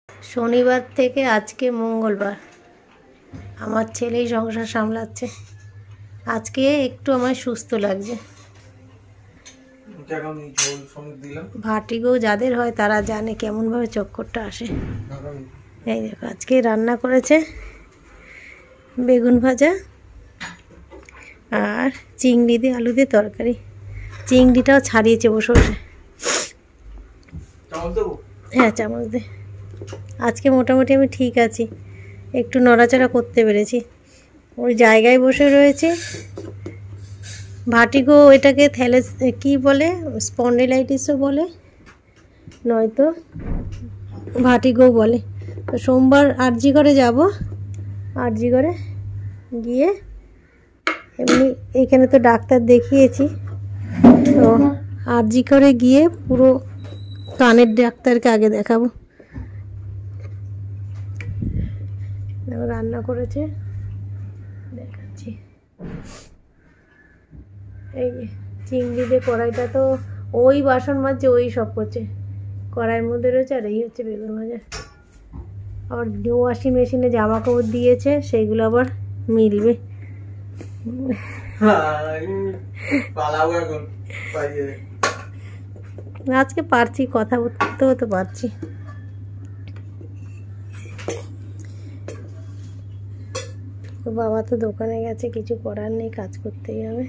শনিবার থেকে আজকে মঙ্গলবার, আমার ছেলেই সংসার সামলাচ্ছে। আজকে একটু আমার সুস্থ লাগছে। ভার্টিগো যাদের হয় তারা জানে কেমনভাবে চক্করটা আসে। এই দেখো, আজকে রান্না করেছে বেগুন ভাজা আর চিংড়ি দিয়ে আলু দিয়ে তরকারি। চিংড়িটাও ছাড়িয়েছে বসে বসে। হ্যাঁ, চামচ দে। আজকে মোটামুটি আমি ঠিক আছি, একটু নড়াচড়া করতে পেরেছি। ওই জায়গায় বসে রয়েছে। ভার্টিগো এটাকে কি বলে, স্পন্ডিলাইটিসও বলে, নয়তো ভার্টিগো বলে। তো সোমবার আরজি করে যাব। আরজি করে গিয়ে এমনি এখানে তো ডাক্তার দেখিয়েছি, তো আরজি করে গিয়ে পুরো কানের ডাক্তারকে আগে দেখাবো। রান্না করেছে দেখাচ্ছি। এই চিংড়ি দিয়ে কড়াইটা তো ওই বাসন মাজছে, ওই সব করছে, কড়াইয়ের মধ্যে রয়েছে। আর এই হচ্ছে বেগুন ভাজা। আবার ওয়াশিং মেশিনে জামা কাপড় দিয়েছে, সেইগুলো আবার মিলবে। আজকে পারছি, কথা বলতে হতে পারছি। বাবা তো দোকানে গেছে, কিছু করার নেই, কাজ করতেই হবে।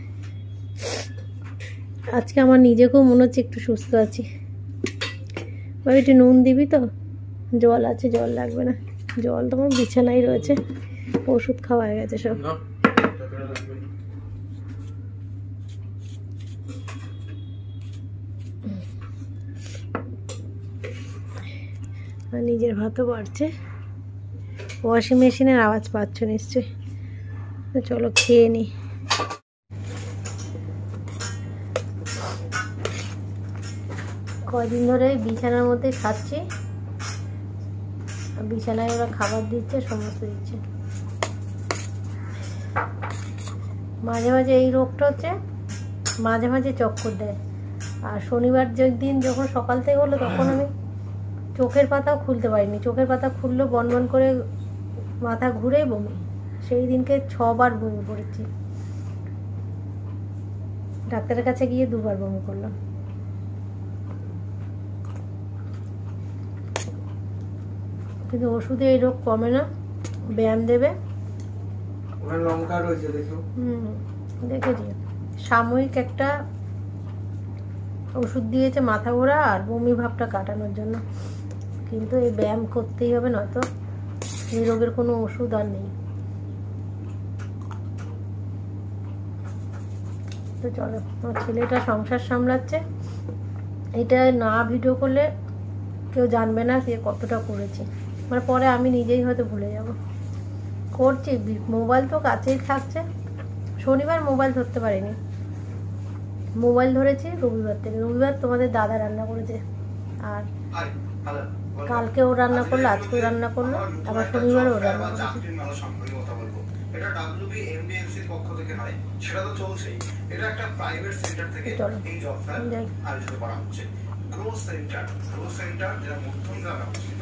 আজকে আমার নিজেকেও মনে হচ্ছে একটু সুস্থ আছি। বাবা একটু নুন দিবি তো? জল আছে, জল লাগবে না। জল তোমার বিছানায় রয়েছে, ওষুধ খাওয়া হয়ে গেছে সব। নিজের ভাতও বাড়ছে। ওয়াশিং মেশিনের আওয়াজ পাচ্ছ নিশ্চয়ই। চলো খেয়ে নি। কয়দিন ধরে বিছানার মধ্যে খাচ্ছি, বিছানায় ওরা খাবার দিচ্ছে, সমস্ত দিচ্ছে। মাঝে মাঝে এই রোগটা হচ্ছে, মাঝে মাঝে চক্কর দেয়। আর শনিবার দিন যখন সকাল থেকে হলো, তখন আমি চোখের পাতাও খুলতে পারিনি। চোখের পাতা খুললো বন বন করে, মাথা ঘুরে বমি। সেই দিনকে 6 বার বমি করেছি। ডাক্তারের কাছে গিয়ে 2 বার বমি করলাম। কিন্তু ওষুধে এই রোগ কমে না। ব্যায়াম দেবে। দেখেছি, সাময়িক একটা ওষুধ দিয়েছে মাথা ঘোরা আর বমি ভাবটা কাটানোর জন্য। কিন্তু এই ব্যায়াম করতেই হবে, নয়তো এই রোগের কোনো ওষুধ আর নেই। তো চলো, আমার ছেলেটা সংসার সামলাচ্ছে। এটা না ভিডিও করলে কেউ জানবে না যে কতটা করেছি। মানে পরে আমি নিজেই হয়তো ভুলে যাব। করছি, মোবাইল তো কাছেই থাকছে। শনিবার মোবাইল ধরতে পারিনি, মোবাইল ধরেছি রবিবার থেকে। রবিবার তোমাদের দাদা রান্না করেছে, আর কালকেও রান্না করলো, আজকেও রান্না করলো, আবার শনিবারও রান্না করেছে। এটা WBMDMCর পক্ষ থেকে নয়, সেটা তো চলছেই। এটা একটা প্রাইভেট সেন্টার থেকে এই জবটা আয়োজিত করা হচ্ছে। গ্রো সেন্টার যেটা মধ্যমগ্রামে অবস্থিত।